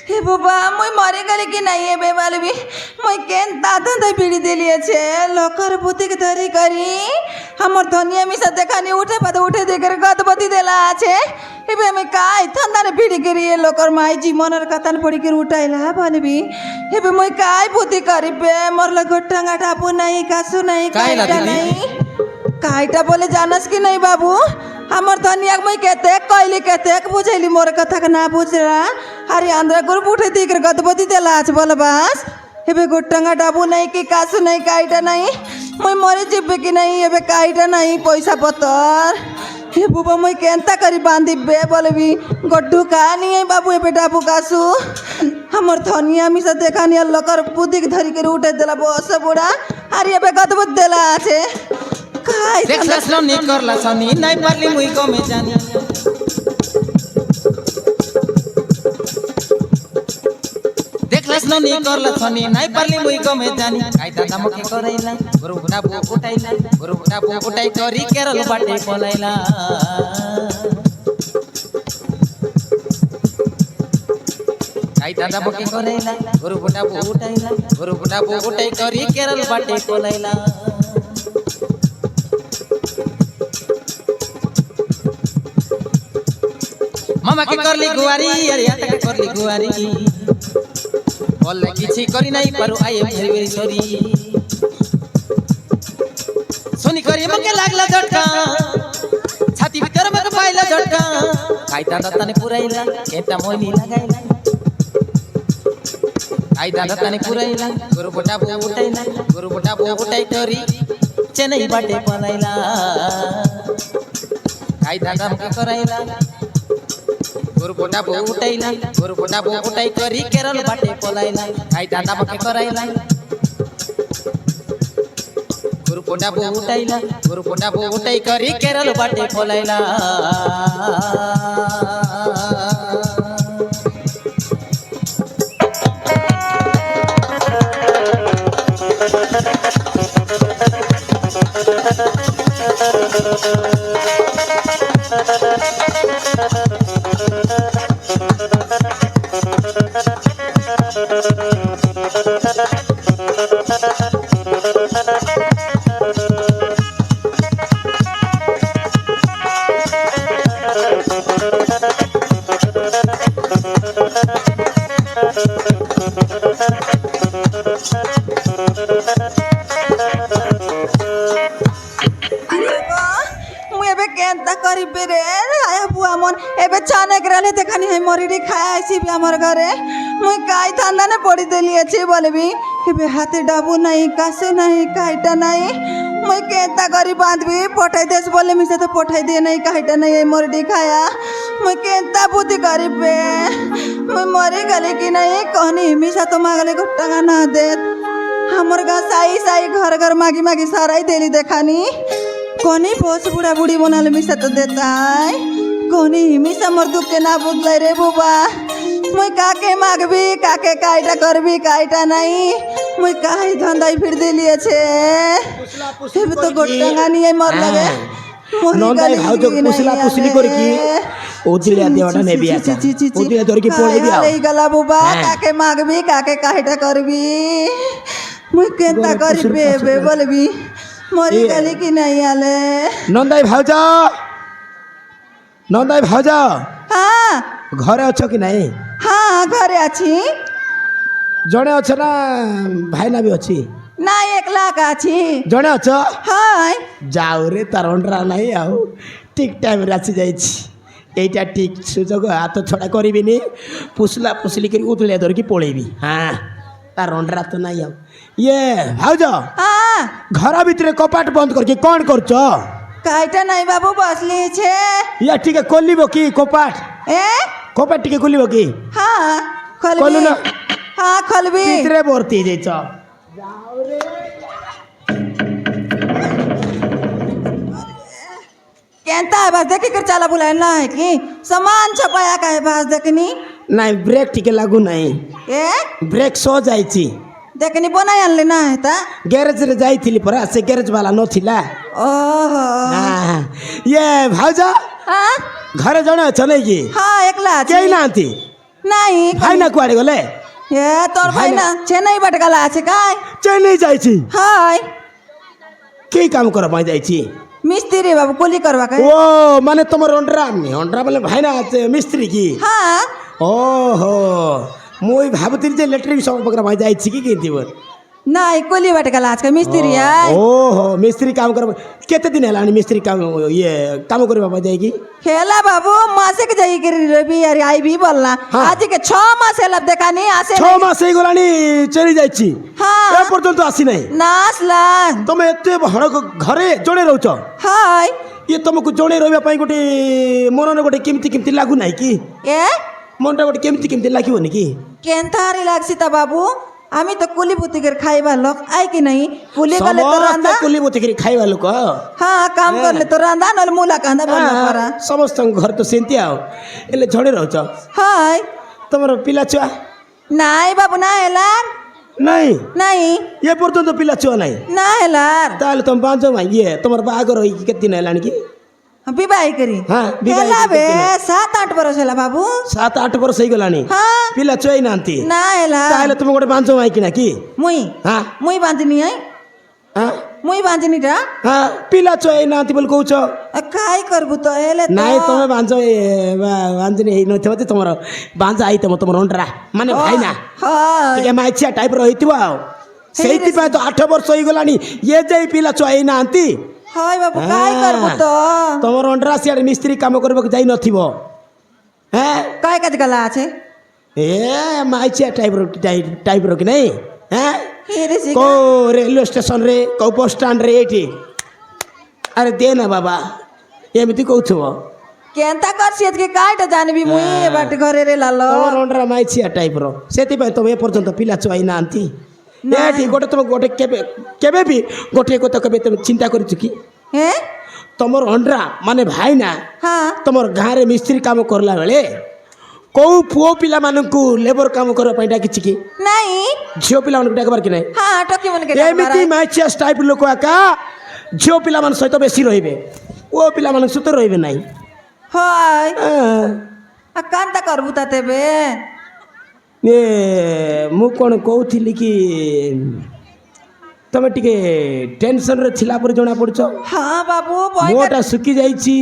हे बाबा मुई मरी गली कि नहीं है बेबाल भी मुई केन दादा दे पीड़ी दिलिए लोकर बुद्धि के धरी करी हमर धनिया मिसा देखानी उठे पद उठे देकर गदबती देला आछे एबे मैं काय थंदाने पीड़ी करी लोकर माई जीवनर कथन पड़ी कर उठाइला बोलबी एबे मुई काय बुद्धि करी बे मोर लगो टंगा टापू नहीं कासु नहीं काईटा नहीं काईटा बोले जानस कि नहीं बाबू हमर धनिया मुई कहते बुझैली मोर कथा के ना बुझरा अरे अंदर ग्रुप उठे दिकर गदबती देला आज बोल बस एबे गोटंगा डाबू नहीं कि कासु नहीं काईटा नहीं मुई मरी जिबे कि नहीं एबे काईटा नहीं पैसा पतर हे बुबा मुई केनता करी बांधी बे बोलबी गड्डू का नहीं है बाबू एबे डाबू कासु हमर धनिया मिसा देखानी लकर बुद्धि के धरी के उठे देला बस बुढ़ा अरे एबे गदबत देला आछे काय देखलास लो नी करला सनी नहीं पारली मुई को में जानी देखलास लो नी करला सनी नहीं पारली मुई को में जानी कायदा दाम के करैला गुरु बुढ़ा उठाई करी केरल बाटे पलाइला कायदा दाम के करैला गुरु बुढ़ा उठाई करी केरल बाटे पलाइला मामा के करली गुआरी अरे आता के करली गुआरी बोले किछि करी नहीं पारू I am very very sorry सोनी करी मके लागला झटका छाती भीतर मके पाइला झटका कायदा दत्ताने पुराइला केटा मोनी लगाइला कायदा दत्ताने पुराइला गुरु बोटा उठाई करी चेन्नई बाटे पलाइला कायदा दाम के कराइला गुरु बोटा उठाई करी केरल बाटे पलाइला कायदा दाम के कराइला गुरु बोटा उठाई करी केरल बाटे पलाइला मरी खाई भी हमार घरे मुई काई थाना ने पड़ी देली अच्छे बोले भी कि हाथे डाबू नहीं कासु नहीं काईटा नहीं मुई केता करी बांधबी पठाई देस बोले मिसे तो पठाई दे नहीं काईटा नहीं मरी खाया मुई केता बुद्धि करी बे मुई मरी गली कि नहीं कहनी मिसा तो मांगले को टंगा ना दे हमर गा साई साई घर घर मागी मागी साराई देली देखानी कोनी पोस बुढ़ा बुढ़ी बनाले मिसा तो देता है कोनी मिसा मर दुख के ना बुझले रे बुबा मुई काके मागबी काके काईटा करबी काईटा नहीं मुई काई धंधाई फिर देलिए छे फिर तो गोटंगा नहीं मर लगे नंदाई भाव जो पुसला पुसली कर की ओदिलिया देवटा ने भी आछा ओदिलिया धर की पड़े दिया अरे गला बुबा काके मागबी काके काईटा करबी मुई केंता करबे बे बोलबी मरी गली कि नहीं आले नंदाई भाउज हाँ घरे अच्छो कि नहीं हाँ घरे अच्छी जड़े अच्छे ना भाई ना भी अच्छी ना एकला का अच्छी जड़े अच्छो हाँ जाऊ रे तार अंडरा नहीं आओ ठीक टाइम राशि जाइए एटा ठीक सुजोग हाथ छड़ा करी पुसला पुसली कर उतलिया धर की पड़ेबी हाँ तार अंडरा तो नहीं आओ ये भाउज हाँ घर भितर कपाट बंद करके कौन करछ काईटा नहीं बाबू बसली छे ये ठीक है खोलिबो की कपाट ए कपाट ठीक खोलिबो की हाँ खोलू ना हाँ खोलबी भितरे भर्ती जाइछ केंता है बस देखी कर चाला बुलाए ना है कि सामान छपाया का है बस देखनी नहीं ब्रेक ठीक लागू नहीं ए ब्रेक सो जाइछि देखनी बनाई आनले ना है ता गैरेज रे जाइथिली परा से गैरेज वाला नथिला ओहो ये भाउज हाँ घर जणे छ नै कि हाँ एकला केही नांती নাই ভাইনা কুয়াড়ে গলে এ তোর ভাই না চেন্নাই বাটে গেলা আছে কাই চেন্নাই যাইছি হাই কি কাম করা পাই যাইছি মিস্ত্রি বাবু কুলি করবা কাই ও মানে তোমার অন্ডরা বলে ভাইনা আছে মিস্ত্রি কি হ্যাঁ ওহো মুই ভাবুଥିଲି যে লেটরিং সব পকরা পাই যাইছি কি কিনতি বল নাই কুলি বাটে গেলা আছে মিস্ত্রি আই ओहो मिस्त्री काम कर केते दिन हेलानी मिस्त्री काम ये काम करबा पाई जाई की खेला बाबू मासे के जाई कर रवि यार आई भी बोलना हाँ। आज के 6 मास हेला देखा नहीं आसे 6 मास हे गलानी चली जाईची हाँ। ए पर्यंत आसी नाही नासला तमे एते भड़ घरे जोड़े रहउछ हाय ये तुमको जोड़े रहबा पाई गोटे मनने गोटे किमती लागु नाही की ए मनटा गोटे किमती लागिबनी की केंतारी लागसी ता बाबू আমি তো কুলি বুতিকের খাইবা লোক আই কি নাই কুলি গলে তো রান্দা कुली बोते करी खाइबा लोक হ্যাঁ কাম করলে তো রান্দা নলে মুলা কান্দা বন্ধ করা समस्त घर तो सेंती आओ एले झड़े रहउछ হাই तमर पिला छुआ নাই বাবু না হেলার नहीं নাই ये पर्यंत पिला छुआ नहीं না হেলার ताले तुम बांझो मांगिए तुम्हार बागर होई केते दिन हेलानी की বিবাহ করি हाँ विवाह হেলা के বে केते 7-8 বরস হেলা বাবু दिन? 7-8 वर्ष होई गलानी হ্যাঁ पिला छुआई नांती না হেলা ताले तुम गोटे बांझो मांगी ना की মুই हाँ মুই বাঁধিনি আই हाँ মুই বাঁধিনিটা हाँ पिला छुआई नांती बोल कहउछ কাই করবু তো হেলে তো नाई तुम बांझो बांझनी हेई नथिबो ते तुमर बांझा आई तुमर ओंडरा माने भाई ना হাই टिके माइछिया टाइप रहितिबो आ सेति पाए तो 8 वर्ष होई गलानी ये जाई पिला छुआई नांती হাই বাবু কাই করবু তো तुमर ओंडरा सियार मिस्त्री काम करबो जाई नथिबो हैं কাই কাজ গলা আছে ए माइछिया टाइप रो कि नहीं हैं হেরে সি को रेलवे स्टेशन रे को बस स्टैंड रे एठी अरे दे ना बाबा एमती कहउछो কেনতা করছি আজকে কাইটা জানবি মুই এ বাট ঘরে রে লালো तमर ओंडरा माइछिया टाइप रो सेति पाए तुम ए पर्यंत पिला छुआई नांती एठी गोटे तुम गोटे केबे भी गोटे को तो केबे तुम चिंता करिछु की হ্যাঁ तमर ओंडरा माने भाई ना হ্যাঁ तमर गाँ रे मिस्त्री काम करला बेले कौ पुओ पिला मानकु लेबर काम करबा पई डाकिछि की নাই झियो पिला मानकु डाकबार कि नहीं হ্যাঁ টকি মনে কে एमिति माइचियास टाइप लोक आका झियो पिला मान सहित बेसी रहिबे ओ पिला मान सुत रहिबे नाही হয় आ, কান্তা করবু তাতে বে ए मु कोन कहउथिली कि तमे टिके टेंशन रे छिला पर जणा पड़छ হ্যাঁ বাবু বয় मोटा सुकी जाइछि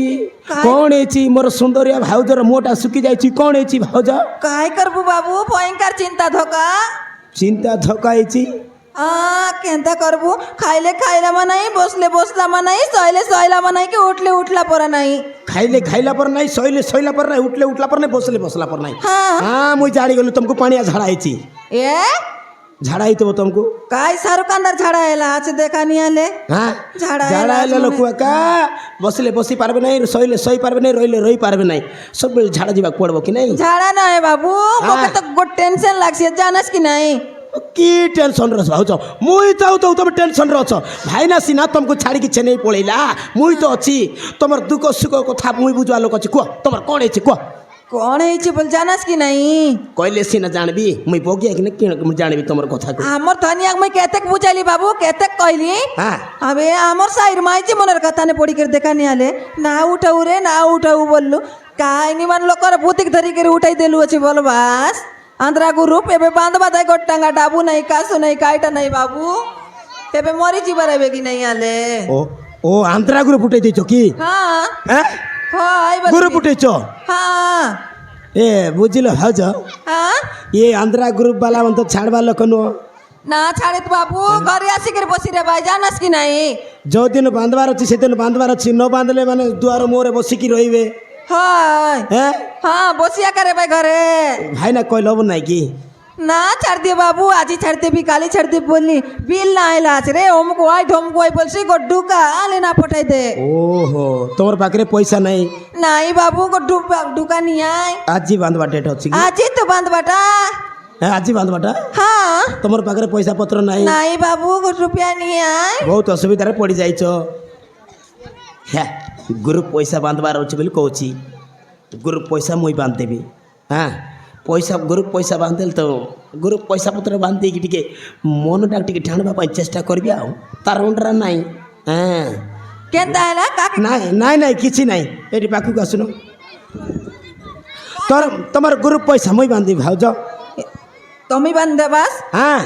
काय? कोन हेछि मोर सुंदरिया भाउजर मोटा सुकी जाइछि कोन हेछि भाउज কাই করবু বাবু ভয়ঙ্কর চিন্তা ধোকা चिंता धकाइछि কেনতা করবু খাইলে খাইলা মানাই বসলে বসলা মানাই সইলে সইলা মানাই কি উঠলে উঠলা পড়া নাই खाइले खाइला पर नहीं सोइले पर नहीं उठला पर नहीं बसला पर नहीं हाँ हाँ मुझे जानी गलु तुमको पानी झाड़ा आई এ झाड़ा आई तो तुमको কাই সারুকান্দার ঝাড়া এলা আছে দেখা নিয়ালে हाँ झाड़ा झाड़ा आइला आइला लोक का बसले बसी पारबे नहीं सोइले सोई पारबे नहीं रोइले रोई पारबे नहीं सब बेले झाड़ा जीवा पड़बो कि नहीं ঝাড়া নয় বাবু ওকে তো গোট টেনশন লাগছে জানাস কি নাই की टेंशन रस भाउज मुई चाहू तो तुम टेंशन रछ भाई ना सीना तुमको छाड़ी कि छेने पळैला मुई तो अछि तमर दुख सुख कथा मुई बुझवा लोक अछि को तमर कोन अछि को কোন হয়েছে বল জানাস কি নাই कहले सीना जानबी मुई बगिया कि न जानबी तमर कथा को আমার ধনিয়াক মই কেতেক বুঝাইলি বাবু কেতেক কইলি हाँ আবে আমার সাইর মাইছে মনের কথা নে পড়ি করে দেখা নিয়ালে না উঠাউ রে না উঠাউ বললু কাহিনী মান লোকর ভূতিক ধরি করে উঠাই দেলু আছে বল বাস আন্দ্রা গ্রুপ এবে বাঁধবা দেয় গোটাঙ্গা ডাবু নাই কাসু নাই কাইটা নাই বাবু এবে মরি জিবার এবে কি নাই আলে ओ ओ आंध्रा ग्रुप उठे दिछो की হ্যাঁ हैं হয় ग्रुप उठेछो হ্যাঁ ए बुझिलो हज হ্যাঁ ये आंध्रा ग्रुप वाला मन तो छाड़वा लोक नो না ছাড়ে তো বাবু ঘরে আসি করে বসি রে ভাই জানাস কি নাই जो दिन बांधवार अछि से दिन बांधवार अछि न बांधले माने दुआर मोरे बसी की रहिबे হয় हैं হ্যাঁ বসিয়া করে ভাই ঘরে भाई ना कहलो নাই की না ছাড় দিয়ে বাবু আজি ছাড় দিবি কালি ছাড় দিবি বললি বিল না আইলা আছে রে অমুক ওয়াই ঢমক ওয়াই বলছি গো ডুকা আলে না পঠাই দে ओहो तोर पाखरे पैसा नहीं নাই বাবু গো ডুকা নিয়ে আয় आज ही बांधवा डेट अछि की আজি তো বাঁধবাটা आज ही बांधवाटा হ্যাঁ तोर पाखरे पैसा पत्र नहीं নাই বাবু গো রুপিয়া নিয়ে আয় बहुत असुविधा रे पड़ी जाइछो है ग्रुप पैसा बांधवार अछि बोली कहूची ग्रुप पैसा मुई बांध देबी हाँ पैसा ग्रुप पैसा बांधल तो ग्रुप पैसा पत्र बांध देकी टिके मनटा टिके ठाणबा पई चेष्टा करबी आ तार ओंडरा नहीं हाँ কেনতা আইলা কাক नहीं नहीं नहीं किछि नहीं एटी पाखु आसुनो তোর তোমার গ্রুপ পয়সা মুই বান্ধিবি ভাউজ তুমি বান্ধে বাস হ্যাঁ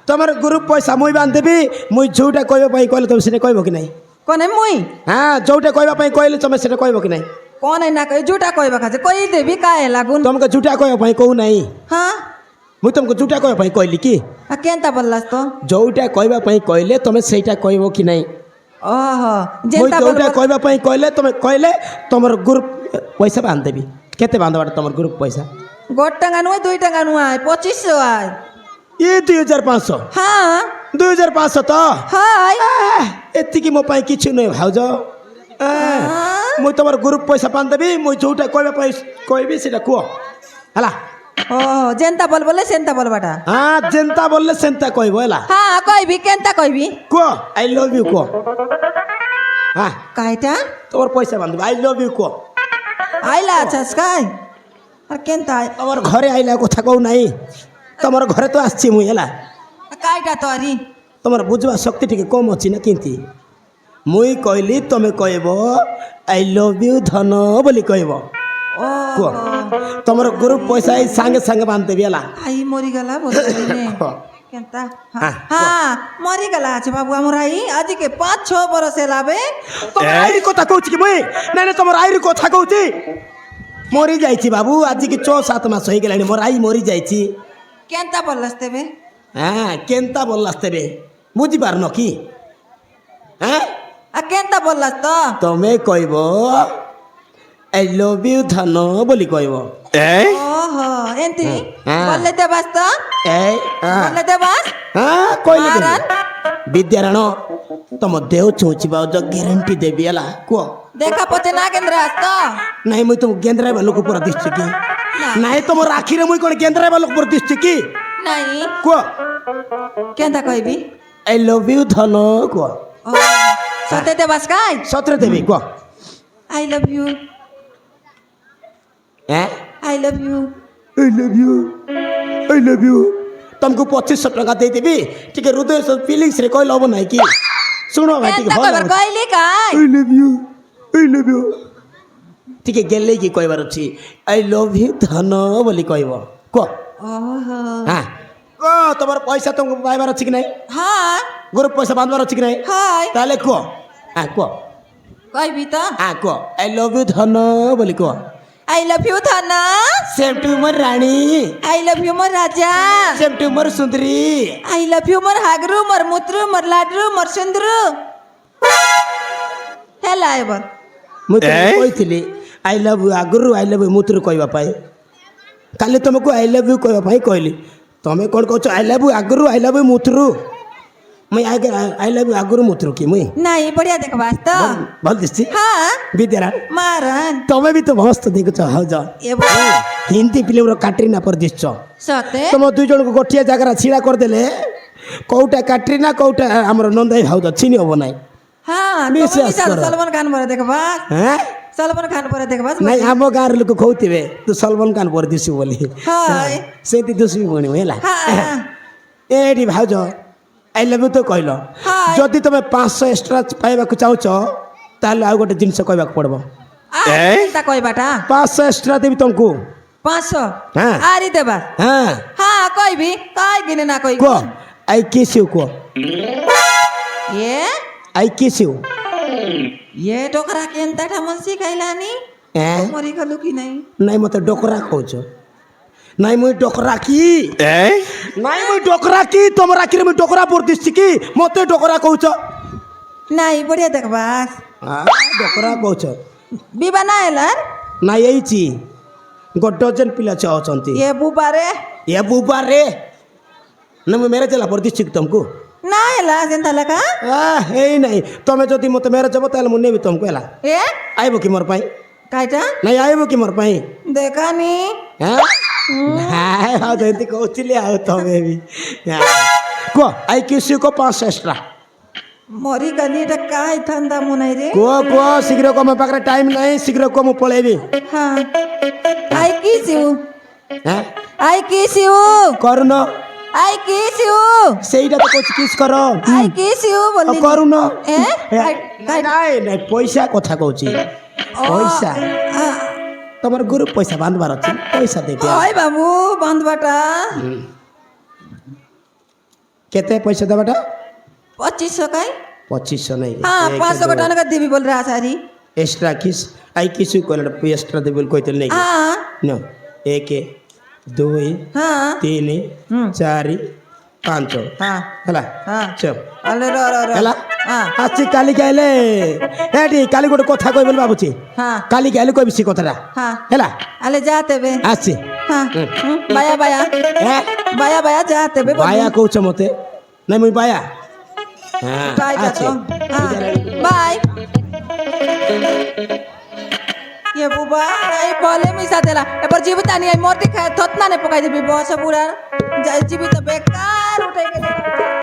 তোমার গ্রুপ পয়সা মুই বান্ধিবি মুই যোଉটা কইবা পাই কইলে তুমি সেটা কইব কি নাই কোনে মুই হ্যাঁ যোଉটা কইবা পাই কইলে তুমি সেটা কইব কি নাই কোনে না কই জুটা কইবা খাছে কই দেবি কায়ে লাগুন তোমাকে জুটা কইবা পাই কও নাই হ্যাঁ মুই তোমাকে জুটা কইবা পাই কইলি কি কেনতা বললাস তো ଯୋଉଟା କହିବା ପାଇଁ କହିଲେ ତମେ ସେଇଟା କହିବ କି ନାହିଁ ଓହୋ ମୁଁ ଯେନ୍ତା ଯୋଉଟା କହିବା ପାଇଁ କହିଲେ ତମେ କହିଲେ ତମର ଗ୍ରୁପ ପଇସା ବାନ୍ଧିଦେବି କେତେ ବାନ୍ଧବାଟା ତମର ଗ୍ରୁପ ପଇସା ଗୋଟ ଟଙ୍କା ନୁହେଁ 2 ଟଙ୍କା ନୁହେଁ 2500 ଆଏ ଇଏ 2500 ହଁ 2500 ତ ହାଇ ଏତିକି ମୋ ପାଇଁ କିଛି ନୁହେଁ ଭାଉଜ ମୁଁ ତମର ଗ୍ରୁପ ପଇସା ବାନ୍ଧିଦେବି ମୁଁ ଯୋଉଟା କହିବା ପାଇଁ କହିବି ସେଇଟା କୁହ ହେଲା ଓହୋ ଯେନ୍ତା ବଲବଲେ ସେନ୍ତା ବଲବାଟା ହଁ ଯେନ୍ତା ବୋଲଲେ ସେନ୍ତା କହିବ ହେଲା ହଁ କହିବି କେନ୍ତା କହିବି କୁହ ଆଇ ଲଭ୍ ୟୁ କୁହ ହଁ କାଇଟା ତମର ପଇସା ବାନ୍ଧିବ ଆଇ ଲଭ୍ ୟୁ କୁହ ଆଇଲା ଆଛାସ୍ କାଇ আর কেনতা ତମର ଘରେ ଆଇଲା କଥା କହୁ ନାହିଁ ତମର ଘରେ ତ ଆସିଛି ମୁଇଁ ହେଲା কাইটা তরি ତମର ବୁଝିବା ଶକ୍ତି ଟିକେ କମ୍ ଅଛି ନା କେମିତି ମୁଇଁ କହିଲି ତମେ କହିବ ଆଇ ଲଭ୍ ୟୁ ଧନ ବୋଲି କହିବ ও କୁହ ତମର ଗ୍ରୁପ ପଇସା ଏଇ ସାଙ୍ଗେ ସାଙ୍ଗେ ବାନ୍ଧିଦେବି ହେଲା আই মরি গলা বলছিনে কেনতা হ্যাঁ, হ্যাঁ মরি গলা আছে বাবু আমার আই আজি কে 5-6 বরস হেলাবে ତମର ଆଇରି କଥା କହୁଛି କି ମୁଇଁ ନାଇଁ ନାଇଁ ତମର ଆଇରି କଥା କହୁଛି ମରି ଯାଇଛି ବାବୁ ଆଜିକି 6-7 ମାସ ହେଇଗଲାଣି ମୋର ଆଇ ମରି ଯାଇଛି কেনতা বললাস তেবে হ্যাঁ কেନ୍ତା ବୋଲାସ୍ ତେବେ ବୁଝିପାରୁନ କି হ্যাঁ আর কেনতা বললাস তো ତମେ କହିବ আই লভ ইউ ধন ବୋଲି କହିବ ওহো এন্তি হ্যাঁ। বললে দেবাস তো এই বললে দেবাস হ্যাঁ କହିଲେ ମାରନ୍। ବିଦ୍ୟାରାଣ ତମ ଦେହ ଛୁଉଁଛି ଭାଉଜ ଗ୍ୟାରେଣ୍ଟି ଦେବି ହେଲା କୁହ দেখা পতে না কেন্দ্রে আস তো ନାଇଁ ମୁଇଁ ତମ ଗେନ୍ଦ୍ରାଇବା ଲୋକ ପୁରା ଦିଶୁଛି କି ନାଇଁ ତମ ରାକ୍ଷୀରେ ମୁଇଁ କ'ଣ ଗେନ୍ଦ୍ରାଇବା ଲୋକ ପୁରା ଦିଶୁଛି କି নাই କୁହ কেনতা কইবি ଆଇ ଲଭ୍ ୟୁ ଧନ କୁହ ও সতে দেবাস কাই ସତରେ ଦେବି କୁହ আই লাভ ইউ হ্যাঁ I love you I love you I love you ତମକୁ 2500 ଟଙ୍କା ଦେଇଦେବି ଟିକେ ହୃଦୟ ଫିଲିଙ୍ଗସରେ କହିଲେ ହବ ନାହିଁ କି ଶୁଣ ଭାଇ ଟିକେ কেনতা ଭଲ কইবার কইলি কাই I love you. I love you. ଟିକେ ଗେଲେଇକି କହିବାର ଅଛି ଆଇ ଲଭ୍ ୟୁ ଧନ ବୋଲି କହିବ କୁହ ওহো ହଁ କୁହ ତମର ପଇସା ତମକୁ ପାଇବାର ଅଛି କି ନାହିଁ হ্যাঁ ଗ୍ରୁପ ପଇସା ବାନ୍ଧିବାର ଅଛି କି ନାହିଁ হাই ତାହେଲେ କୁହ ହଁ କୁହ কইবি তো ହଁ କୁହ ଆଇ ଲଭ୍ ୟୁ ଧନ ବୋଲି କୁହ আই লাভ ইউ থানা ସେମ୍ ଟୁ ମୋର ରାଣୀ আই লাভ ইউ মোর রাজা ସେମ୍ ଟୁ ମୋର ସୁନ୍ଦରୀ আই লাভ ইউ মোর হাগরু মোর মুত্রু মোর লাডরু মোর সুন্দরু হেলা এবার ମୁଁ ତମକୁ କହିଥିଲି ଆଇ ଲଭ୍ ୟୁ ଆଗରୁ ଆଇ ଲଭ୍ ୟୁ ମୁତୁରୁ କହିବା ପାଇଁ କାଲି ତମକୁ ଆଇ ଲଭ୍ ୟୁ କହିବା ପାଇଁ କହିଲି ତମେ କ'ଣ କହୁଛ ଆଇ ଲଭ୍ ୟୁ ଆଗରୁ ଆଇ ଲଭ୍ ୟୁ ମୁତୁରୁ ମୁଇଁ ଆଇ ଲଭ୍ ୟୁ ଆଗରୁ ମୁତୁରୁ କି ମୁଇଁ নাই বড়িয়া দেখবাস তো ଭଲ ଦିଶଛି হ্যাঁ ବିଦ୍ୟାରା মারন ତମେ ବି ତ ମସ୍ତ ଦେଖୁଛ ଭାଉଜ এবার ହିନ୍ଦୀ ଫିଲ୍ମର କାଟ୍ରିନା ପରି ଦିଶୁଛ সতে ତମ ଦୁଇ ଜଣଙ୍କୁ ଗୋଟିଏ ଜାଗାରେ ଛିଡ଼ା କରିଦେଲେ କୋଉଟା କାଟ୍ରିନା କୋଉଟା ଆମର ନନ୍ଦାଇ ଭାଉଜ ଚିନି ହବ ନାହିଁ হ্যাঁ বিশ্বাস তুমি করো। সলমান খান পরে দেখবাস হ্যাঁ সলমান খান পরে দেখবাস ନାଇଁ ଆମ ଗାଁର ଲୋକ କହୁଥିବେ ତୁ ସଲମାନ ଖାନ ପରି ଦିଶିବୁ ବୋଲି ହାଏ। ସେମିତି ଦିଶିବି ପୁଣି ହେଲା হ্যাঁ ଏଇଠି ଭାଉଜ ଆଇ ଲଭ୍ ୟୁ ତ କହିଲ ହାଏ। ଯଦି ତମେ 500 ଏକ୍ସଟ୍ରା ପାଇବାକୁ ଚାହୁଁଛ ତାହେଲେ ଆଉ ଗୋଟେ ଜିନିଷ କହିବାକୁ ପଡ଼ିବ তা কইবাটা 500 ଏକ୍ସଟ୍ରା ଦେବି ତମକୁ 500 হ্যাঁ। আরি দেবা হ্যাঁ হ্যাঁ কইবি কাই গিনে না কই କୁହ ଆଇ କିସ୍ ୟୁ କୁହ এ ଆଇ କିସ୍ ୟୁ ये टोकरा केनता ठमन सिखाइलानी ଏଁ मरी गलु कि नहीं ନାଇଁ ମୋତେ ଡୋକରା କହୁଛ ନାଇଁ ମୁଇଁ ଡୋକରା କି ନାଇଁ ମୁଇଁ ଡୋକରା କି ତମ ରାଖିରେ ମୁଇଁ ଡୋକରା ପରି ଦିଶୁଛି କି ମୋତେ ଡୋକରା କହୁଛ नहीं बढ़िया देखबास ଡୋକରା କହୁଛ ବିବା ନା ହେଲାର ନାଇଁ ଏଇଛି ଗୋଟେ ଡଜନ ପିଲା ଛୁଆ ଅଛନ୍ତି ଏ ବୁବାରେ ଏ ବୁବାରେ ନା ମୁଁ ମ୍ୟାରେଜ୍ ହେଲା ପରି ଦିଶୁଛି କି ତମକୁ ନା ହେଲା ସେନ୍ତା ଲେଖା ହେଇ ନାହିଁ ତମେ ଯଦି ମୋତେ ମ୍ୟାରେଜ୍ ହେବ ତାହେଲେ ମୁଁ ନେବି ତମକୁ ହେଲା ଏ ଆଇବ କି ମୋର ପାଇଁ କାଇଟା ନାଇଁ ଆଇବ କି ମୋର ପାଇଁ ଦେଖାନି ନାଇଁ ଆଉ ଏମିତି କହୁଥିଲି ଆଉ ତମେ ବି କୁହ ଆଇ କିସ୍ ୟୁ କୁହ 500 ଏକ୍ସଟ୍ରା ମରି ଗଲି ଏଟା କାଇ ଥାନ୍ତା ମୁଁ ନାହିଁ ରେ କୁହ କୁହ ଶୀଘ୍ର କୁହ ମୋ ପାଖରେ ଟାଇମ୍ ନାହିଁ ଶୀଘ୍ର କୁହ ମୁଁ ପଳେଇବି ହଁ ଆଇ କିସ୍ ୟୁ ହେଁ ଆଇ କିସ୍ ୟୁ କରୁନ ଆଇ କିସ୍ ୟୁ ସେଇଟା ତ କହୁଛି କିସ୍ କର ଆଇ କିସ୍ ୟୁ ବୋଲି କରୁନ ଏ ନାଇଁ ନାଇଁ ପଇସା କଥା କହୁଛି ପଇସା তোমার গরু পয়সা বাঁধবার আছে পয়সা দেবে ওই বাবু বান্ধবাটা কেতে পয়সা দেবাটা 2500 কাই 2500 নাই হ্যাঁ 500 টাকা দিবি বল রে আচারি এক্সট্রা কিস আই কিছু কইলে এক্সট্রা দেবে কইতে নেই হ্যাঁ নো 1 2 হ্যাঁ 3 4 5 হ্যাঁ ହେଲା হ্যাঁ চল আলে র র র ହେଲା হ্যাঁ আসছি কালি গাইলে এটি কালি গোটে কথা কই বল ভাবুছি হ্যাঁ কালি গাইলে কইবি সে কথাটা হ্যাঁ ହେଲା আলে যাতে বে আসছি হ্যাঁ বায়া বায়া হ্যাঁ বায়া বায়া যাতে বে বায়া কହୁଛ মতে নাই মুই বায়া হ্যাঁ ট্রাই আছে করো হ্যাঁ বাই ये बुबा आई बोले मिसा देला एपर जीवित आनी आई मोटी खाए थोतना ने पकाई देबी बस पूरा जीवित बेकार